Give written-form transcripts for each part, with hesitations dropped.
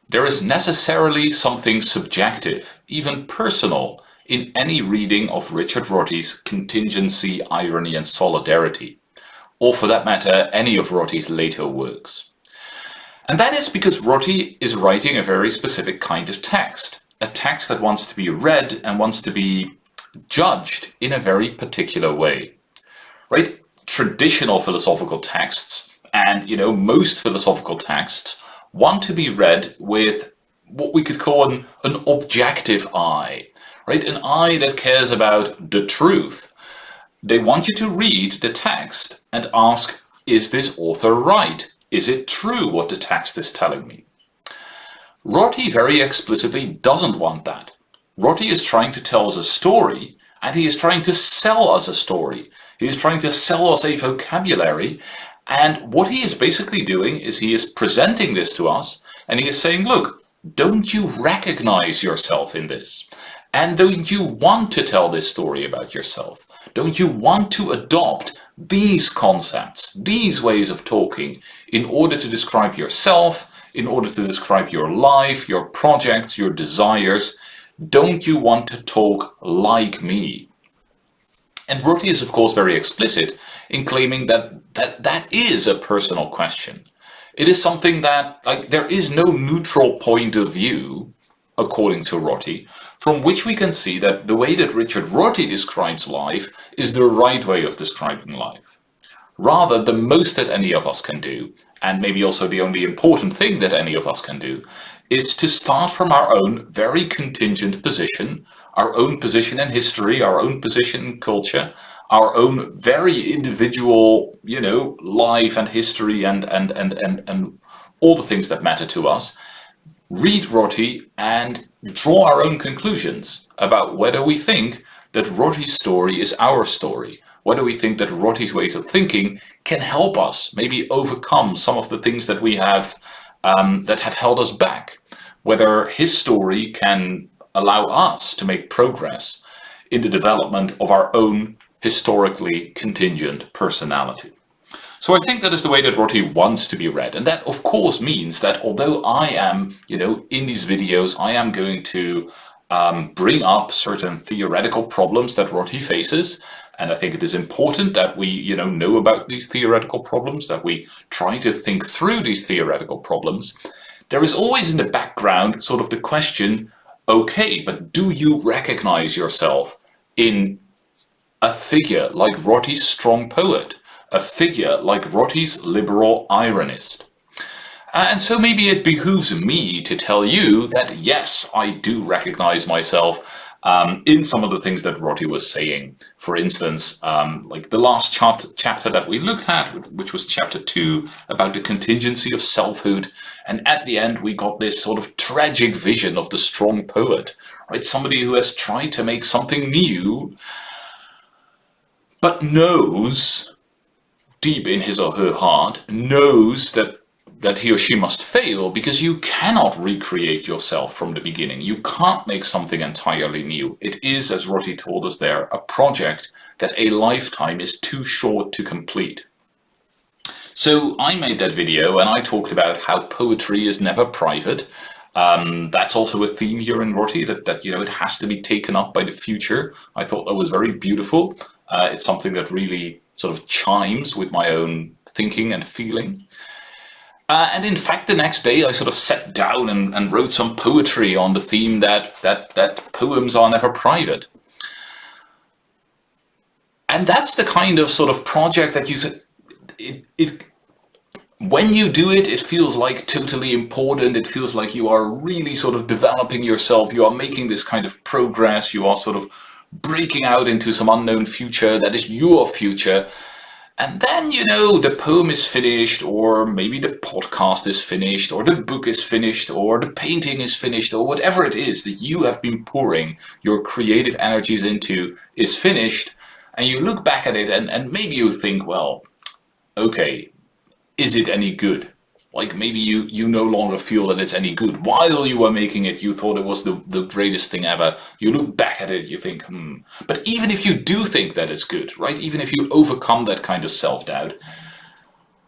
There is necessarily something subjective, even personal, in any reading of Richard Rorty's Contingency, Irony and Solidarity, or for that matter, any of Rorty's later works. And that is because Rorty is writing a very specific kind of text, a text that wants to be read and wants to be judged in a very particular way. Right? Traditional philosophical texts, and most philosophical texts, want to be read with what we could call an objective eye, right? An eye that cares about the truth. They want you to read the text and ask, is this author right? Is it true what the text is telling me? Rorty very explicitly doesn't want that. Rorty is trying to tell us a story, and he is trying to sell us a story. He is trying to sell us a vocabulary, and what he is basically doing is he is presenting this to us, and he is saying, look, don't you recognize yourself in this? And don't you want to tell this story about yourself? Don't you want to adopt these concepts, these ways of talking, in order to describe yourself, in order to describe your life, your projects, your desires? Don't you want to talk like me? And Rorty is, of course, very explicit in claiming that is a personal question. It is something that, there is no neutral point of view, according to Rorty, from which we can see that the way that Richard Rorty describes life is the right way of describing life. Rather, the most that any of us can do, and maybe also the only important thing that any of us can do, is to start from our own very contingent position, our own position in history, our own position in culture, our own very individual, life and history and all the things that matter to us, read Rorty and draw our own conclusions about whether we think that Rorty's story is our story, whether we think that Rorty's ways of thinking can help us maybe overcome some of the things that we have that have held us back, whether his story can allow us to make progress in the development of our own historically contingent personality. So I think that is the way that Rorty wants to be read. And that, of course, means that although I am, in these videos, I am going to bring up certain theoretical problems that Rorty faces. And I think it is important that we, know about these theoretical problems, that we try to think through these theoretical problems. There is always in the background sort of the question, okay, but do you recognize yourself in a figure like Rorty's strong poet, a figure like Rorty's liberal ironist? And so maybe it behooves me to tell you that yes, I do recognize myself in some of the things that Rorty was saying. For instance, like the last chapter that we looked at, which was chapter 2, about the contingency of selfhood. And at the end, we got this sort of tragic vision of the strong poet, right? Somebody who has tried to make something new, but knows, deep in his or her heart, knows that he or she must fail, because you cannot recreate yourself from the beginning. You can't make something entirely new. It is, as Rorty told us there, a project that a lifetime is too short to complete. So I made that video and I talked about how poetry is never private. That's also a theme here in Rorty, that it has to be taken up by the future. I thought that was very beautiful. It's something that really sort of chimes with my own thinking and feeling. And in fact, the next day I sort of sat down and wrote some poetry on the theme that poems are never private. And that's the kind of sort of project that when you do it, it feels like totally important. It feels like you are really sort of developing yourself. You are making this kind of progress. You are sort of breaking out into some unknown future that is your future. And then, the poem is finished, or maybe the podcast is finished, or the book is finished, or the painting is finished, or whatever it is that you have been pouring your creative energies into is finished. And you look back at it and maybe you think, well, okay, is it any good? Like maybe you no longer feel that it's any good. While you were making it, you thought it was the greatest thing ever. You look back at it, you think, But even if you do think that it's good, right? Even if you overcome that kind of self-doubt,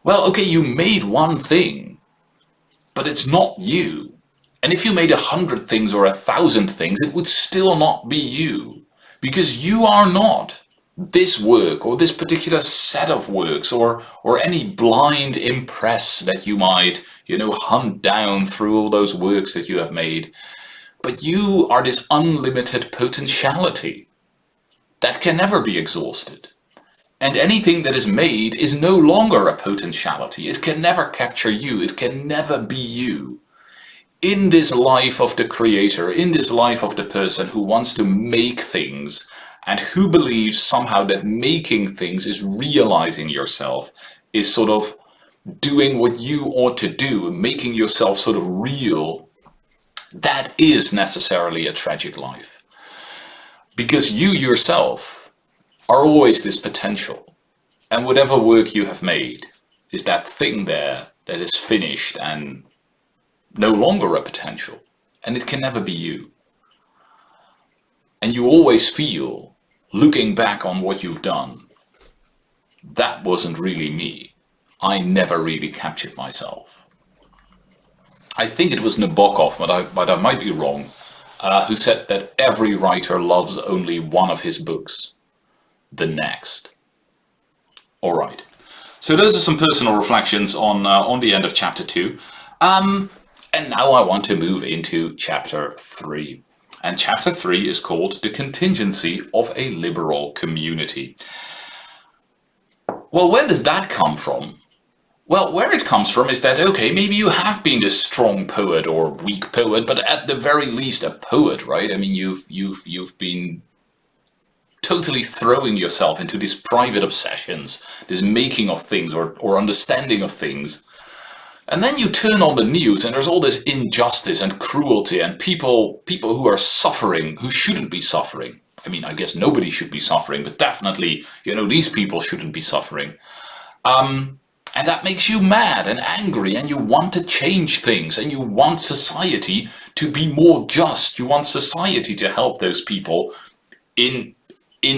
well, okay, you made one thing, but it's not you. And if you made 100 things or 1,000 things, it would still not be you. Because you are not this work or this particular set of works or any blind impress that you might, hunt down through all those works that you have made. But you are this unlimited potentiality that can never be exhausted. And anything that is made is no longer a potentiality. It can never capture you. It can never be you. In this life of the creator, in this life of the person who wants to make things and who believes somehow that making things is realizing yourself, is sort of doing what you ought to do, making yourself sort of real, that is necessarily a tragic life. Because you yourself are always this potential. And whatever work you have made is that thing there that is finished and no longer a potential, and it can never be you. And you always feel, looking back on what you've done, that wasn't really me. I never really captured myself. I think it was Nabokov, but I might be wrong, who said that every writer loves only one of his books, the next. All right. So those are some personal reflections on the end of chapter 2. And now I want to move into chapter 3. And chapter 3 is called The Contingency of a Liberal Community. Well, where does that come from? Well, where it comes from is that, okay, maybe you have been a strong poet or weak poet, but at the very least a poet, right? I mean, you've been totally throwing yourself into these private obsessions, this making of things or understanding of things. And then you turn on the news and there's all this injustice and cruelty and people who are suffering, who shouldn't be suffering. I mean, I guess nobody should be suffering, but definitely, these people shouldn't be suffering. And that makes you mad and angry, and you want to change things, and you want society to be more just. You want society to help those people in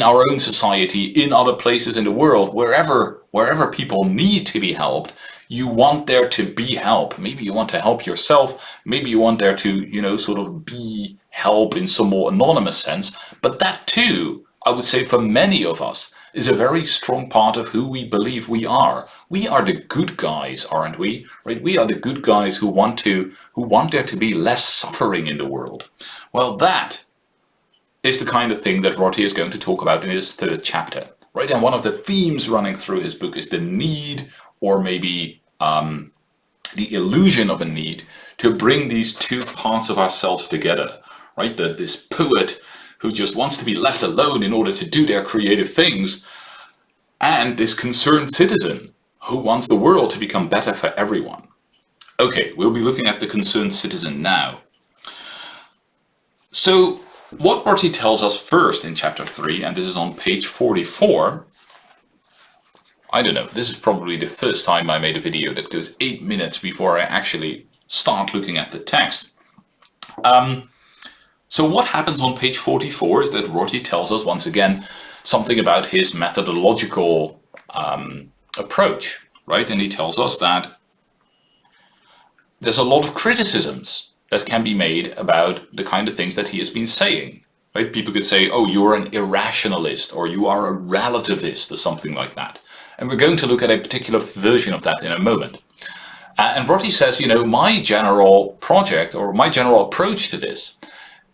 our own society, in other places in the world, wherever people need to be helped. You want there to be help. Maybe you want to help yourself. Maybe you want there to, sort of be help in some more anonymous sense. But that too, I would say for many of us, is a very strong part of who we believe we are. We are the good guys, aren't we? Right? We are the good guys who want there to be less suffering in the world. Well, that is the kind of thing that Rorty is going to talk about in his 3rd chapter. Right? And one of the themes running through his book is the need, or maybe the illusion of a need, to bring these two parts of ourselves together, right? This poet who just wants to be left alone in order to do their creative things, and this concerned citizen who wants the world to become better for everyone. Okay, we'll be looking at the concerned citizen now. So what Rorty tells us first in chapter 3, and this is on page 44, I don't know, this is probably the first time I made a video that goes 8 minutes before I actually start looking at the text. So what happens on page 44 is that Rorty tells us once again something about his methodological approach, right? And he tells us that there's a lot of criticisms that can be made about the kind of things that he has been saying, right? People could say, oh, you're an irrationalist, or you are a relativist, or something like that. And we're going to look at a particular version of that in a moment. And Rorty says, my general project, or my general approach to this,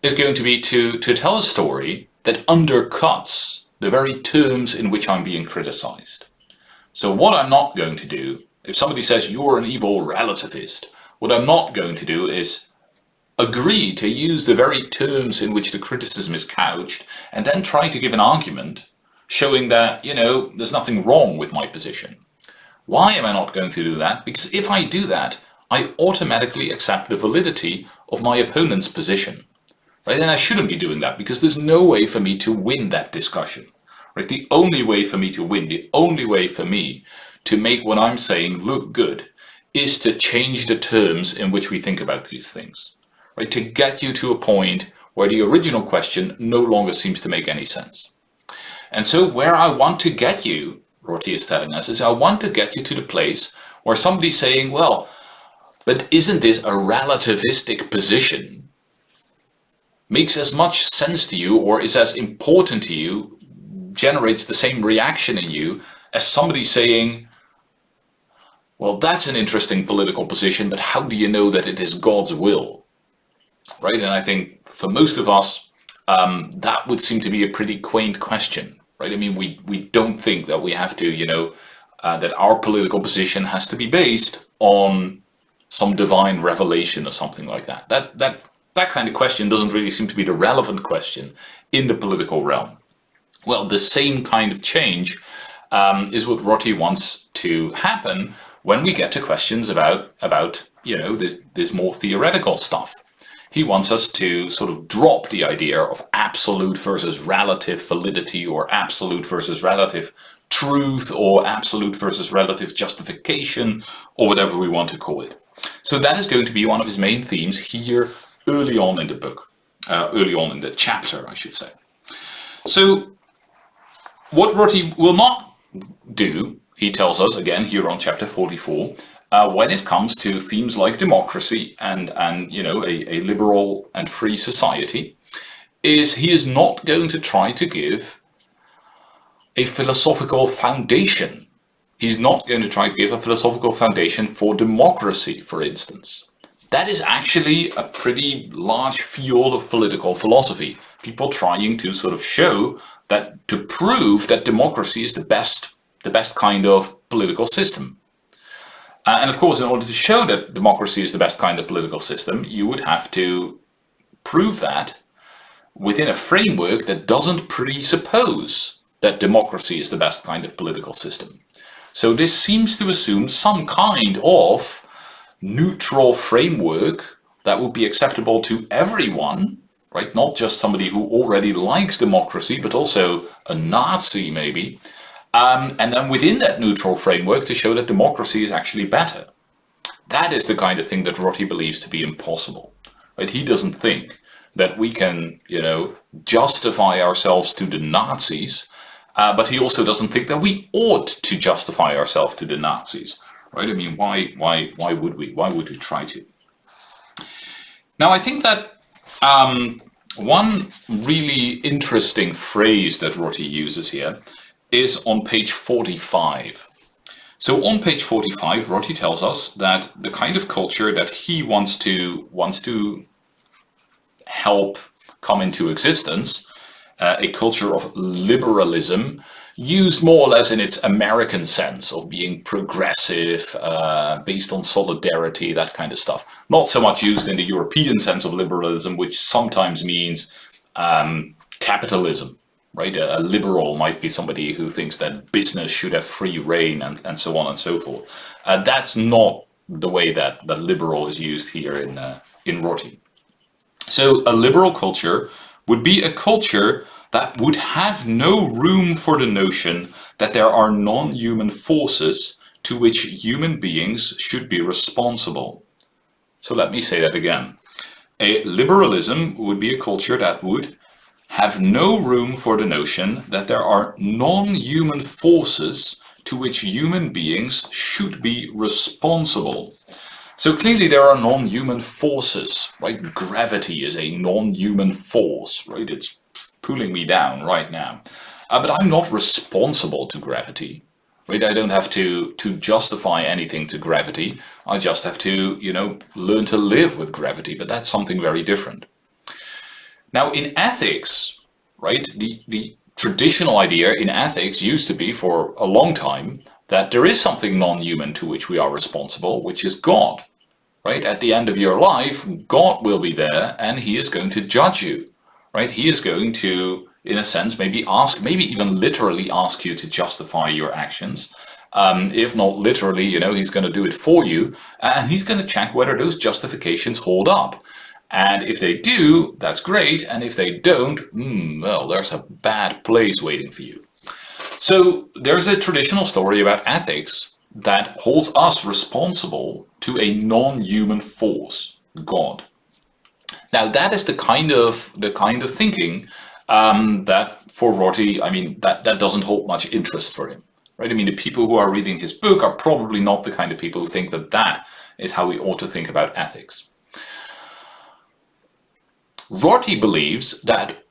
is going to be to tell a story that undercuts the very terms in which I'm being criticized. So what I'm not going to do, if somebody says you're an evil relativist, what I'm not going to do is agree to use the very terms in which the criticism is couched and then try to give an argument showing that, there's nothing wrong with my position. Why am I not going to do that? Because if I do that, I automatically accept the validity of my opponent's position. Right? And I shouldn't be doing that because there's no way for me to win that discussion. Right? The only way for me to win, the only way for me to make what I'm saying look good is to change the terms in which we think about these things. Right? To get you to a point where the original question no longer seems to make any sense. And so where I want to get you, Rorty is telling us, is I want to get you to the place where somebody's saying, well, But isn't this a relativistic position? Makes as much sense to you, or is as important to you, generates the same reaction in you as somebody saying, well, that's an interesting political position, but how do you know that it is God's will? Right? And I think for most of us, that would seem to be a pretty quaint question, right? I mean, we don't think that we have to, that our political position has to be based on some divine revelation or something like that. That kind of question doesn't really seem to be the relevant question in the political realm. Well, the same kind of change is what Rorty wants to happen when we get to questions about this more theoretical stuff. He wants us to sort of drop the idea of absolute versus relative validity, or absolute versus relative truth, or absolute versus relative justification, or whatever we want to call it. So that is going to be one of his main themes here early on in the book, early on in the chapter, I should say. So what Rorty will not do, he tells us again here on chapter 44, when it comes to themes like democracy and a liberal and free society, is he is not going to try to give a philosophical foundation. He's not going to try to give a philosophical foundation for democracy, for instance. That is actually a pretty large field of political philosophy. People trying to sort of show that, to prove that democracy is the best kind of political system. And of course, in order to show that democracy is the best kind of political system, you would have to prove that within a framework that doesn't presuppose that democracy is the best kind of political system. So this seems to assume some kind of neutral framework that would be acceptable to everyone, right? Not just somebody who already likes democracy, but also a Nazi maybe. And then within that neutral framework to show that democracy is actually better. That is the kind of thing that Rorty believes to be impossible. Right? He doesn't think that we can, justify ourselves to the Nazis, but he also doesn't think that we ought to justify ourselves to the Nazis. Right? I mean, why would we? Why would we try to? Now, I think that one really interesting phrase that Rorty uses here is on page 45. So on page 45, Rorty tells us that the kind of culture that he wants to help come into existence, a culture of liberalism, used more or less in its American sense of being progressive, based on solidarity, that kind of stuff. Not so much used in the European sense of liberalism, which sometimes means capitalism. Right? A liberal might be somebody who thinks that business should have free reign and so on and so forth. That's not the way that liberal is used here in Rorty. So a liberal culture would be a culture that would have no room for the notion that there are non-human forces to which human beings should be responsible. So let me say that again. A liberalism would be a culture that would have no room for the notion that there are non-human forces to which human beings should be responsible. So clearly there are non-human forces, right? Gravity is a non-human force, right? It's pulling me down right now. But I'm not responsible to gravity, right? I don't have to justify anything to gravity. I just have to, learn to live with gravity, but that's something very different. Now, in ethics, right, the traditional idea in ethics used to be for a long time that there is something non-human to which we are responsible, which is God, right? At the end of your life, God will be there and he is going to judge you, right? He is going to, in a sense, maybe even literally ask you to justify your actions. If not literally, he's going to do it for you and he's going to check whether those justifications hold up. And if they do, that's great. And if they don't, well, there's a bad place waiting for you. So there's a traditional story about ethics that holds us responsible to a non-human force, God. Now that is the kind of thinking that for Rorty, I mean, that doesn't hold much interest for him, right? I mean, the people who are reading his book are probably not the kind of people who think that is how we ought to think about ethics. Rorty believes that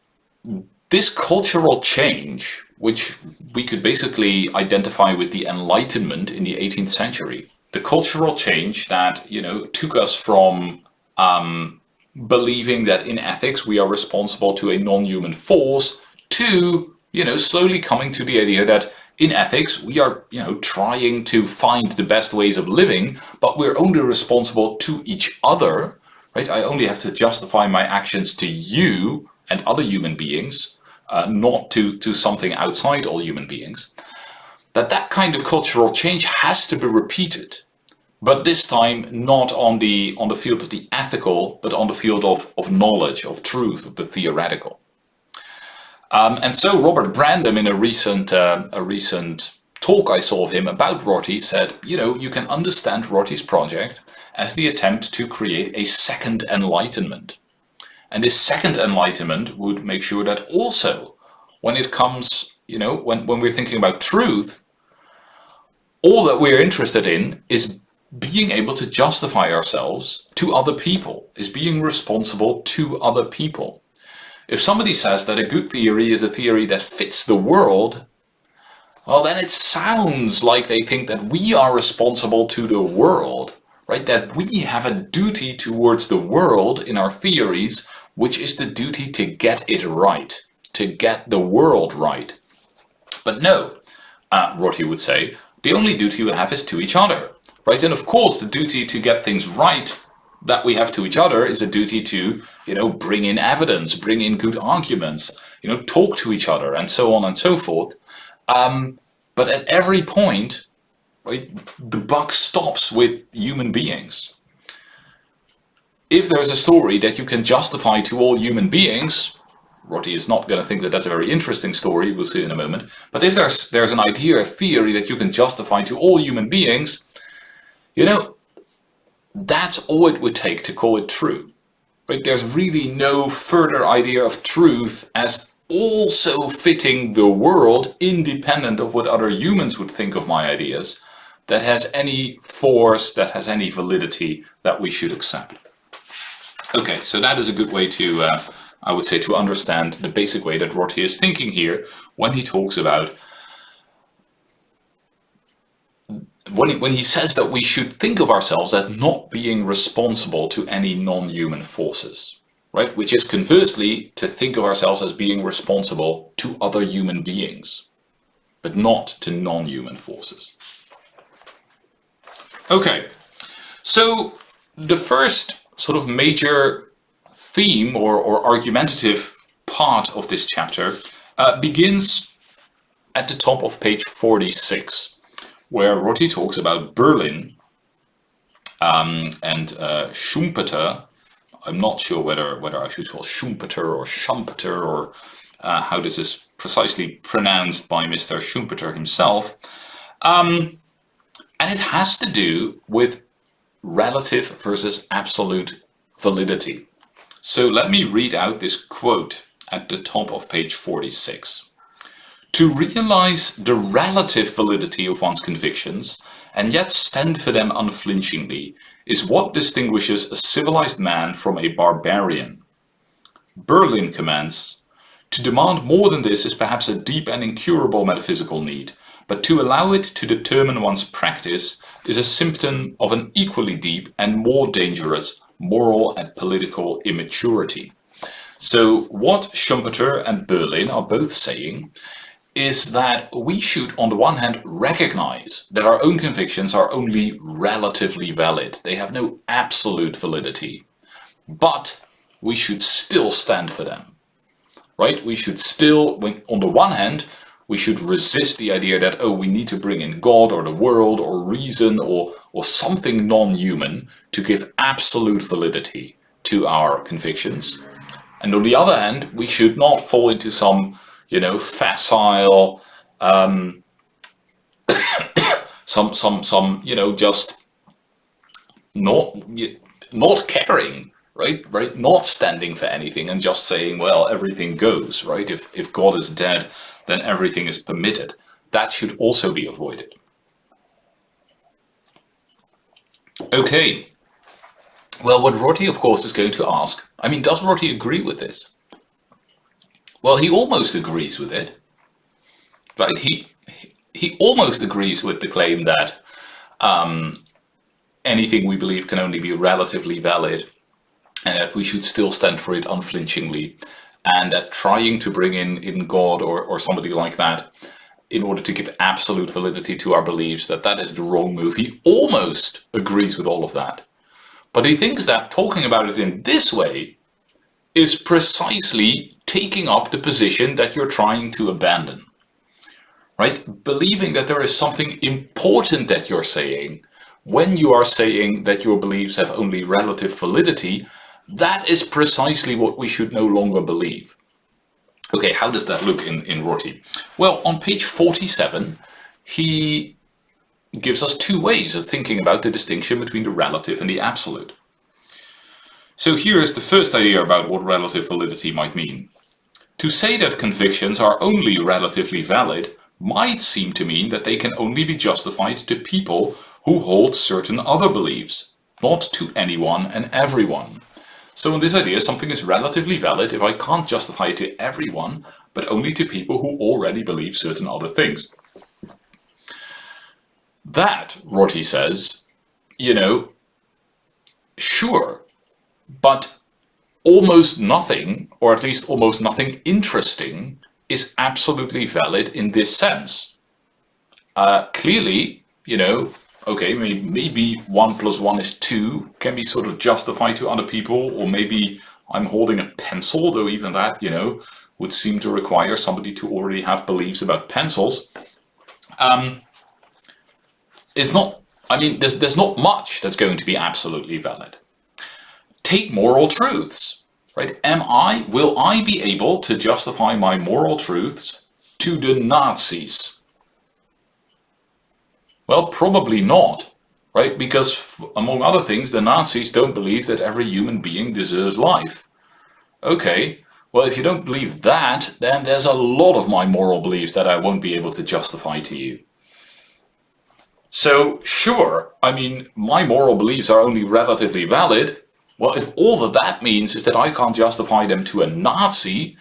this cultural change, which we could basically identify with the Enlightenment in the 18th century, the cultural change that, took us from believing that in ethics we are responsible to a non-human force to, slowly coming to the idea that in ethics we are, trying to find the best ways of living, but we're only responsible to each other, right? I only have to justify my actions to you and other human beings, not to something outside all human beings. That kind of cultural change has to be repeated. But this time, not on the field of the ethical, but on the field of knowledge, of truth, of the theoretical. And so Robert Brandom, in a recent talk I saw of him about Rorty, said, you can understand Rorty's project as the attempt to create a second Enlightenment. And this second Enlightenment would make sure that also, when it comes, when we're thinking about truth, all that we're interested in is being able to justify ourselves to other people, is being responsible to other people. If somebody says that a good theory is a theory that fits the world, well, then it sounds like they think that we are responsible to the world, right? That we have a duty towards the world in our theories, which is the duty to get it right, to get the world right. But no, Rorty would say, the only duty we have is to each other. Right, and of course, the duty to get things right that we have to each other is a duty to, bring in evidence, bring in good arguments, talk to each other, and so on and so forth. But at every point, right, the buck stops with human beings. If there's a story that you can justify to all human beings, Rorty is not going to think that that's a very interesting story, we'll see in a moment. But if there's an idea, a theory that you can justify to all human beings, that's all it would take to call it true. Right? There's really no further idea of truth as also fitting the world, independent of what other humans would think of my ideas, that has any force, that has any validity that we should accept. Okay, so that is a good way to, I would say, to understand the basic way that Rorty is thinking here when he talks about when he says that we should think of ourselves as not being responsible to any non-human forces, right? Which is conversely to think of ourselves as being responsible to other human beings, but not to non-human forces. Okay, so the first sort of major theme or argumentative part of this chapter begins at the top of page 46. Where Rorty talks about Berlin and Schumpeter. I'm not sure whether I should call Schumpeter or Schumpeter or how this is precisely pronounced by Mr. Schumpeter himself. And it has to do with relative versus absolute validity. So let me read out this quote at the top of page 46. To realize the relative validity of one's convictions and yet stand for them unflinchingly is what distinguishes a civilized man from a barbarian. Berlin comments, to demand more than this is perhaps a deep and incurable metaphysical need, but to allow it to determine one's practice is a symptom of an equally deep and more dangerous moral and political immaturity. So what Schumpeter and Berlin are both saying is that we should, on the one hand, recognize that our own convictions are only relatively valid. They have no absolute validity, but we should still stand for them, right? We should still, on the one hand, we should resist the idea that, we need to bring in God or the world or reason or something non-human to give absolute validity to our convictions. And on the other hand, we should not fall into some facile, just not caring, right, not standing for anything and just saying, well, everything goes, right? If God is dead, then everything is permitted. That should also be avoided. Okay, well, what Rorty, of course, is going to ask, I mean, does Rorty agree with this? Well, he almost agrees with it, right? He almost agrees with the claim that anything we believe can only be relatively valid, and that we should still stand for it unflinchingly, and that trying to bring in God or somebody like that in order to give absolute validity to our beliefs, that is the wrong move. He almost agrees with all of that. But he thinks that talking about it in this way is precisely taking up the position that you're trying to abandon. Right? Believing that there is something important that you're saying when you are saying that your beliefs have only relative validity, that is precisely what we should no longer believe. Okay, how does that look in Rorty? Well, on page 47, he gives us two ways of thinking about the distinction between the relative and the absolute. So here is the first idea about what relative validity might mean. To say that convictions are only relatively valid might seem to mean that they can only be justified to people who hold certain other beliefs, not to anyone and everyone. So in this idea, something is relatively valid if I can't justify it to everyone, but only to people who already believe certain other things. That, Rorty says, sure, but almost nothing, or at least almost nothing interesting, is absolutely valid in this sense. Clearly, okay, maybe 1 + 1 is 2 can be sort of justified to other people, or maybe I'm holding a pencil, though even that, would seem to require somebody to already have beliefs about pencils. It's not, there's not much that's going to be absolutely valid. Take moral truths, right? Will I be able to justify my moral truths to the Nazis? Well, probably not, right? Because among other things, the Nazis don't believe that every human being deserves life. Okay, well, if you don't believe that, then there's a lot of my moral beliefs that I won't be able to justify to you. So, sure, my moral beliefs are only relatively valid. Well, if all that means is that I can't justify them to a Nazi,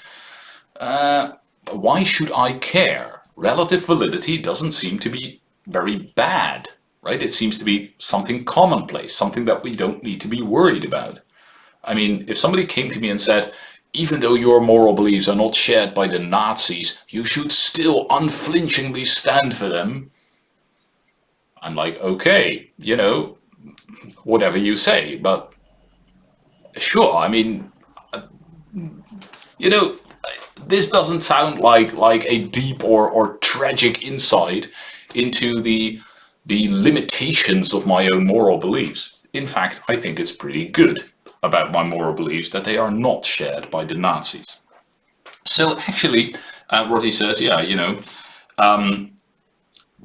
why should I care? Relative validity doesn't seem to be very bad, right? It seems to be something commonplace, something that we don't need to be worried about. If somebody came to me and said, even though your moral beliefs are not shared by the Nazis, you should still unflinchingly stand for them, I'm like, okay, whatever you say, but sure, this doesn't sound like a deep or tragic insight into the limitations of my own moral beliefs. In fact, I think it's pretty good about my moral beliefs that they are not shared by the Nazis. So actually, Rorty says,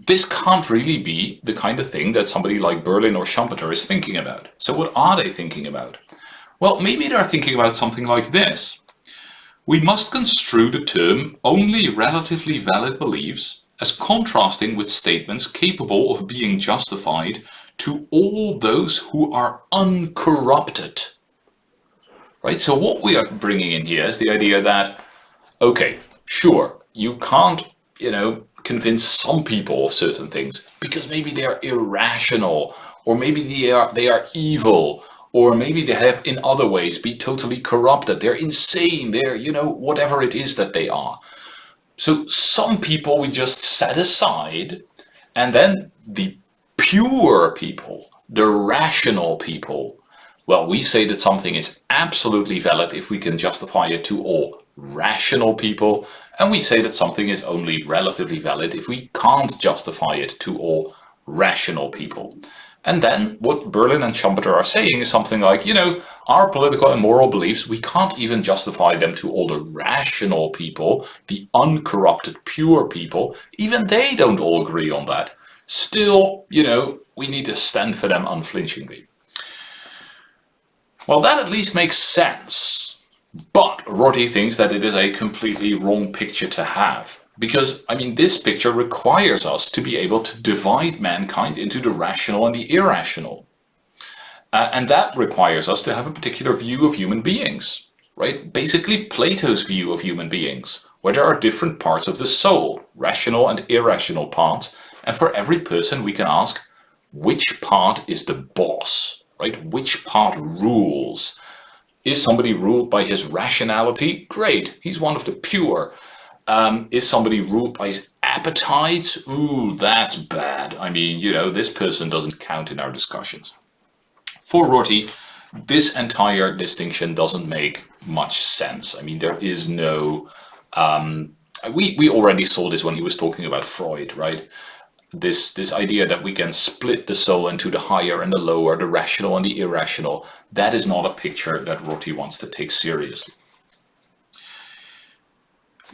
this can't really be the kind of thing that somebody like Berlin or Schumpeter is thinking about. So what are they thinking about? Well, maybe they're thinking about something like this. We must construe the term only relatively valid beliefs as contrasting with statements capable of being justified to all those who are uncorrupted. Right? So what we are bringing in here is the idea that, okay, sure, you can't, convince some people of certain things because maybe they are irrational, or maybe they are evil, or maybe they have in other ways be totally corrupted. They're insane. They're, whatever it is that they are. So some people we just set aside, and then the pure people, the rational people, well, we say that something is absolutely valid if we can justify it to all rational people, and we say that something is only relatively valid if we can't justify it to all rational people. And then what Berlin and Schumpeter are saying is something like, our political and moral beliefs, we can't even justify them to all the rational people, the uncorrupted, pure people. Even they don't all agree on that. Still, we need to stand for them unflinchingly. Well, that at least makes sense. But Rorty thinks that it is a completely wrong picture to have. Because, this picture requires us to be able to divide mankind into the rational and the irrational. And that requires us to have a particular view of human beings, right? Basically, Plato's view of human beings, where there are different parts of the soul, rational and irrational parts. And for every person, we can ask, which part is the boss, right? Which part rules? Is somebody ruled by his rationality? Great, he's one of the pure. Is somebody ruled by his appetites? Ooh, that's bad. I mean, this person doesn't count in our discussions. For Rorty, this entire distinction doesn't make much sense. I mean, there is no... we already saw this when he was talking about Freud, right? This idea that we can split the soul into the higher and the lower, the rational and the irrational, that is not a picture that Rorty wants to take seriously.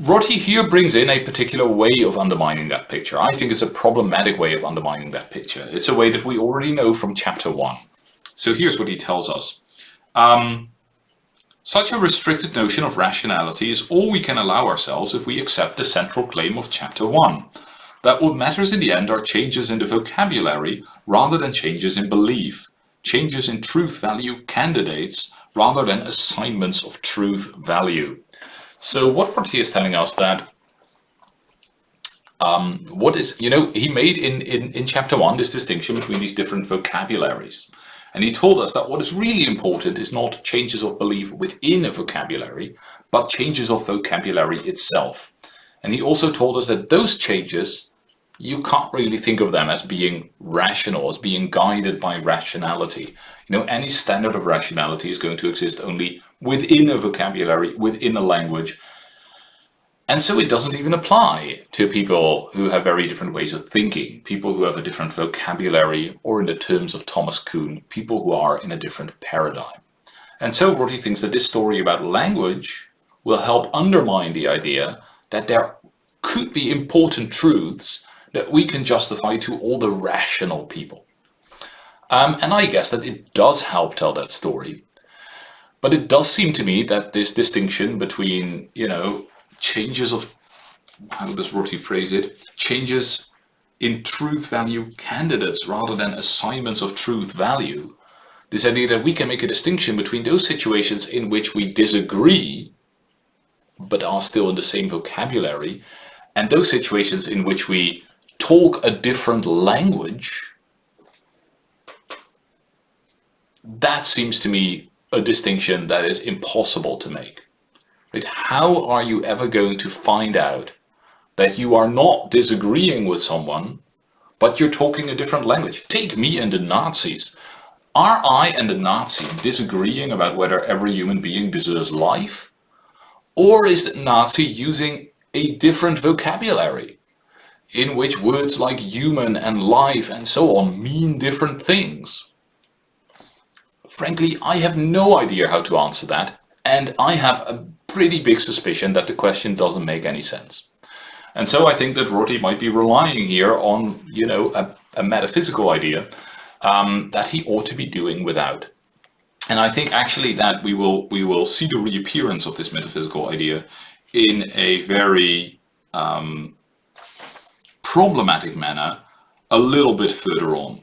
Rorty here brings in a particular way of undermining that picture. I think it's a problematic way of undermining that picture. It's a way that we already know from chapter 1. So here's what he tells us. Such a restricted notion of rationality is all we can allow ourselves if we accept the central claim of chapter 1. That what matters in the end are changes in the vocabulary rather than changes in belief, changes in truth value candidates rather than assignments of truth value. So what Rorty is telling us that he made in chapter 1 this distinction between these different vocabularies. And he told us that what is really important is not changes of belief within a vocabulary, but changes of vocabulary itself. And he also told us that those changes, you can't really think of them as being rational, as being guided by rationality. Any standard of rationality is going to exist only within a vocabulary, within a language. And so it doesn't even apply to people who have very different ways of thinking, people who have a different vocabulary, or in the terms of Thomas Kuhn, people who are in a different paradigm. And so Rorty thinks that this story about language will help undermine the idea that there could be important truths that we can justify to all the rational people. And I guess that it does help tell that story. But it does seem to me that this distinction between, changes of, how does Rorty phrase it? Changes in truth value candidates rather than assignments of truth value. This idea that we can make a distinction between those situations in which we disagree, but are still in the same vocabulary, and those situations in which we talk a different language. That seems to me a distinction that is impossible to make. Right? How are you ever going to find out that you are not disagreeing with someone, but you're talking a different language? Take me and the Nazis. Are I and the Nazi disagreeing about whether every human being deserves life? Or is the Nazi using a different vocabulary in which words like human and life and so on mean different things? Frankly, I have no idea how to answer that, and I have a pretty big suspicion that the question doesn't make any sense. And so I think that Rorty might be relying here on, a metaphysical idea that he ought to be doing without. And I think actually that we will see the reappearance of this metaphysical idea in a very problematic manner a little bit further on.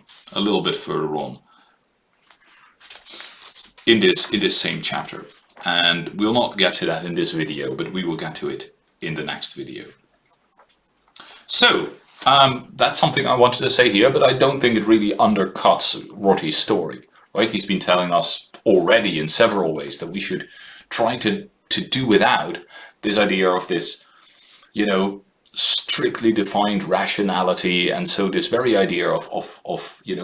In this same chapter. And we'll not get to that in this video, but we will get to it in the next video. So, that's something I wanted to say here, but I don't think it really undercuts Rorty's story, right? He's been telling us already in several ways that we should try to do without this idea of this, strictly defined rationality, and so this very idea of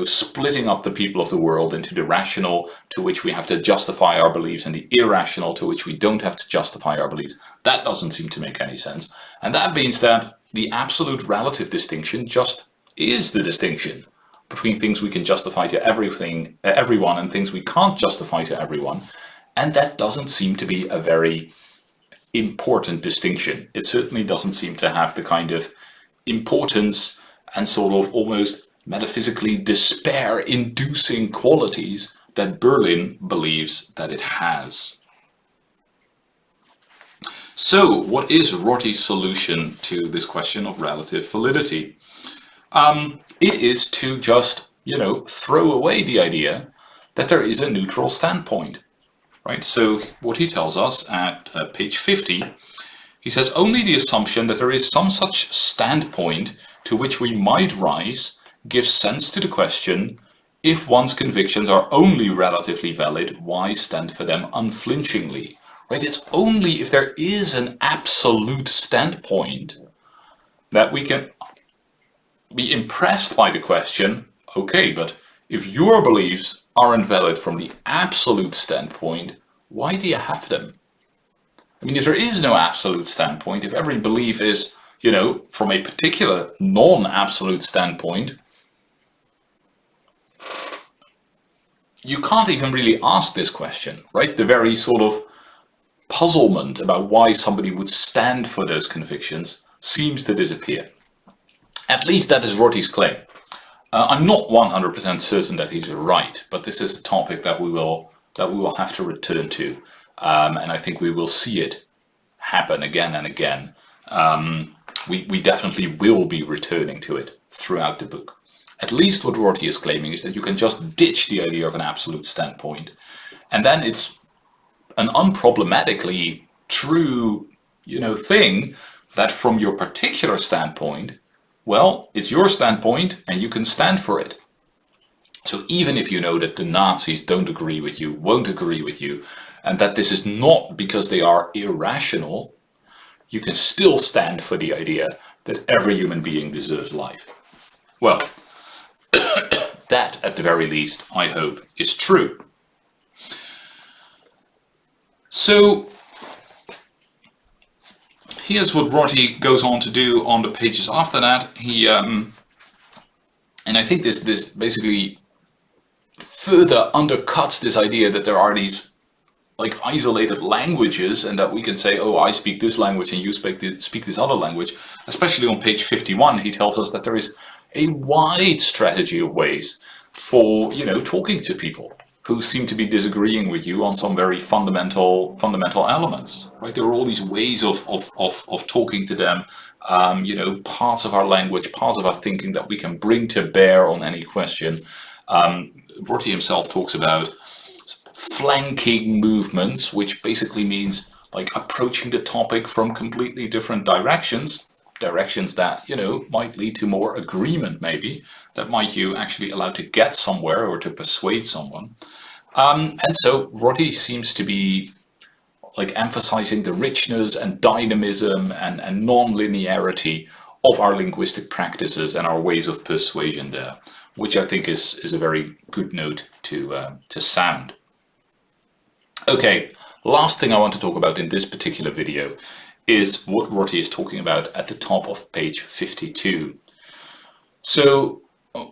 splitting up the people of the world into the rational, to which we have to justify our beliefs, and the irrational, to which we don't have to justify our beliefs. That doesn't seem to make any sense. And that means that the absolute relative distinction just is the distinction between things we can justify to everyone, and things we can't justify to everyone. And that doesn't seem to be a very important distinction. It certainly doesn't seem to have the kind of importance and sort of almost metaphysically despair-inducing qualities that Berlin believes that it has. So, what is Rorty's solution to this question of relative validity? It is to just, throw away the idea that there is a neutral standpoint, right? So what he tells us at page 50, he says, only the assumption that there is some such standpoint to which we might rise gives sense to the question, if one's convictions are only relatively valid, why stand for them unflinchingly? Right? It's only if there is an absolute standpoint that we can be impressed by the question, okay, but if your beliefs aren't valid from the absolute standpoint, why do you have them? I mean, if there is no absolute standpoint, if every belief is, from a particular non-absolute standpoint, you can't even really ask this question, right? The very sort of puzzlement about why somebody would stand for those convictions seems to disappear. At least that is Rorty's claim. I'm not 100% certain that he's right, but this is a topic that we will have to return to, and I think we will see it happen again and again. We definitely will be returning to it throughout the book. At least what Rorty is claiming is that you can just ditch the idea of an absolute standpoint, and then it's an unproblematically true, thing that from your particular standpoint, well, it's your standpoint and you can stand for it. So even if you know that the Nazis don't agree with you, won't agree with you, and that this is not because they are irrational, you can still stand for the idea that every human being deserves life. Well, that at the very least, I hope, is true. So here's what Rorty goes on to do on the pages after that. He and I think this basically further undercuts this idea that there are these like isolated languages and that we can say, oh, I speak this language and you speak this other language. Especially on page 51, he tells us that there is a wide strategy of ways for, talking to people who seem to be disagreeing with you on some very fundamental elements, right? There are all these ways of talking to them, parts of our language, parts of our thinking that we can bring to bear on any question. Rorty himself talks about flanking movements, which basically means like approaching the topic from completely different directions that, might lead to more agreement maybe, that might you actually allow to get somewhere or to persuade someone. And so Rorty seems to be like emphasizing the richness and dynamism and non-linearity of our linguistic practices and our ways of persuasion there, which I think is a very good note to sound. Okay, last thing I want to talk about in this particular video is what Rorty is talking about at the top of page 52. So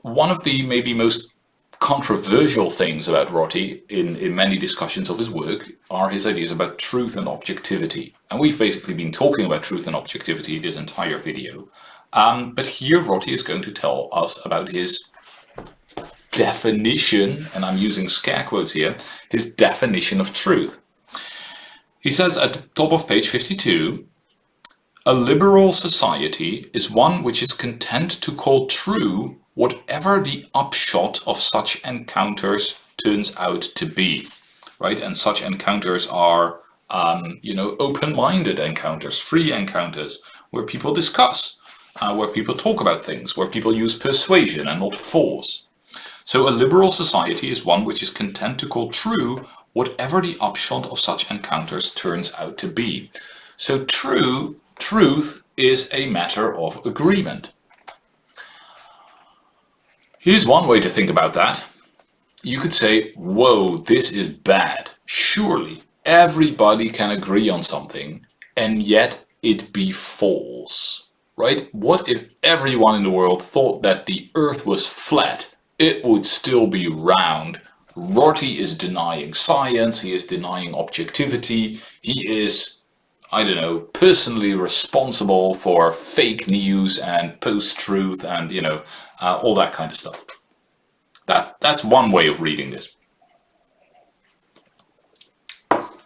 one of the maybe most controversial things about Rorty in many discussions of his work are his ideas about truth and objectivity. And we've basically been talking about truth and objectivity this entire video. But here Rorty is going to tell us about his definition, and I'm using scare quotes here, his definition of truth. He says at the top of page 52, a liberal society is one which is content to call true whatever the upshot of such encounters turns out to be, right? And such encounters are, open-minded encounters, free encounters, where people discuss, where people talk about things, where people use persuasion and not force. So a liberal society is one which is content to call true whatever the upshot of such encounters turns out to be. So truth is a matter of agreement. Here's one way to think about that. You could say, whoa, this is bad. Surely everybody can agree on something and yet it be false, right? What if everyone in the world thought that the earth was flat? It would still be round. Rorty is denying science, he is denying objectivity, he is, personally responsible for fake news and post-truth and, all that kind of stuff. That's one way of reading this.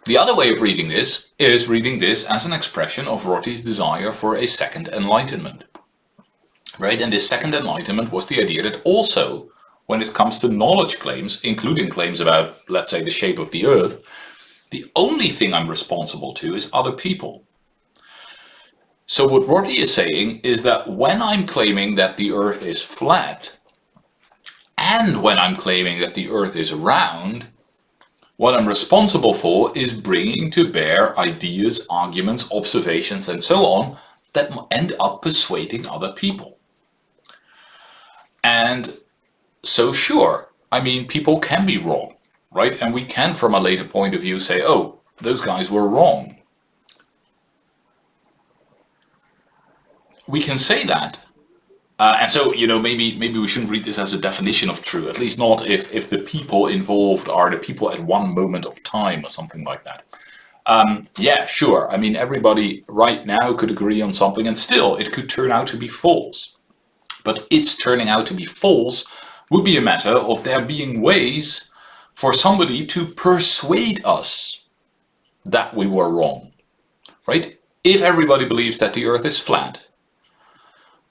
The other way of reading this is reading this as an expression of Rorty's desire for a second enlightenment, right? And this second enlightenment was the idea that also when it comes to knowledge claims, including claims about, let's say, the shape of the Earth, the only thing I'm responsible to is other people. So what Rorty is saying is that when I'm claiming that the Earth is flat, and when I'm claiming that the Earth is round, what I'm responsible for is bringing to bear ideas, arguments, observations, and so on that end up persuading other people. And so sure, I mean, people can be wrong, right? And we can, from a later point of view, say, oh, those guys were wrong. We can say that. And so, maybe we shouldn't read this as a definition of true, at least not if the people involved are the people at one moment of time or something like that. Yeah, sure. I mean, everybody right now could agree on something and still it could turn out to be false. But its turning out to be false would be a matter of there being ways for somebody to persuade us that we were wrong, right? If everybody believes that the Earth is flat,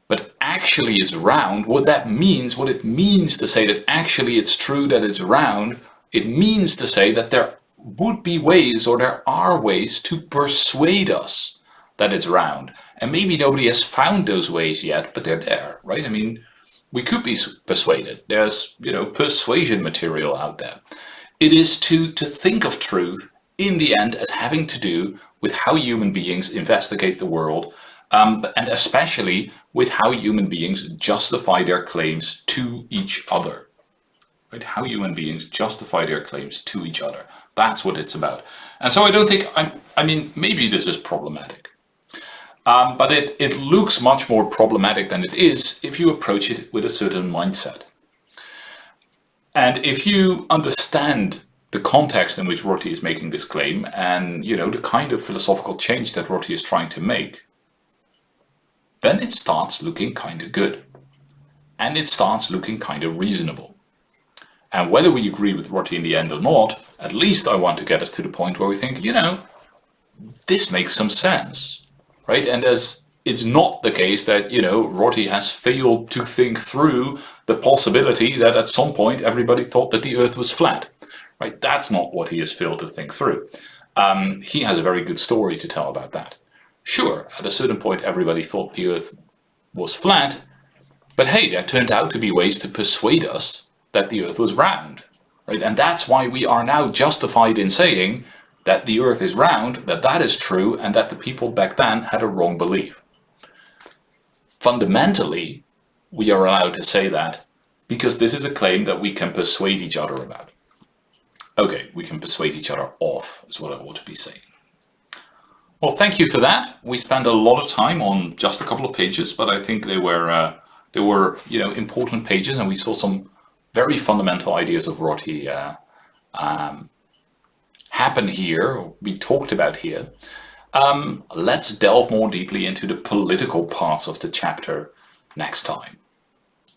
but actually it's round, what it means to say that actually it's true that it's round, it means to say that there would be ways, or there are ways, to persuade us that it's round. And maybe nobody has found those ways yet, but they're there, right? I mean, we could be persuaded. There's, persuasion material out there. It is to think of truth in the end as having to do with how human beings investigate the world, and especially with how human beings justify their claims to each other. Right? How human beings justify their claims to each other. That's what it's about. And so I don't think, I mean, maybe this is problematic. But it looks much more problematic than it is if you approach it with a certain mindset. And if you understand the context in which Rorty is making this claim and, the kind of philosophical change that Rorty is trying to make, then it starts looking kind of good. And it starts looking kind of reasonable. And whether we agree with Rorty in the end or not, at least I want to get us to the point where we think, this makes some sense, right? And as it's not the case that, Rorty has failed to think through the possibility that at some point everybody thought that the Earth was flat, right? That's not what he has failed to think through. He has a very good story to tell about that. Sure, at a certain point everybody thought the Earth was flat, but hey, there turned out to be ways to persuade us that the Earth was round, right? And that's why we are now justified in saying that the Earth is round, that is true, and that the people back then had a wrong belief. Fundamentally, we are allowed to say that because this is a claim that we can persuade each other about. Okay, we can persuade each other off, is what I ought to be saying. Well, thank you for that. We spent a lot of time on just a couple of pages, but I think they were important pages, and we saw some very fundamental ideas of Rorty happen here, we talked about here. Let's delve more deeply into the political parts of the chapter next time.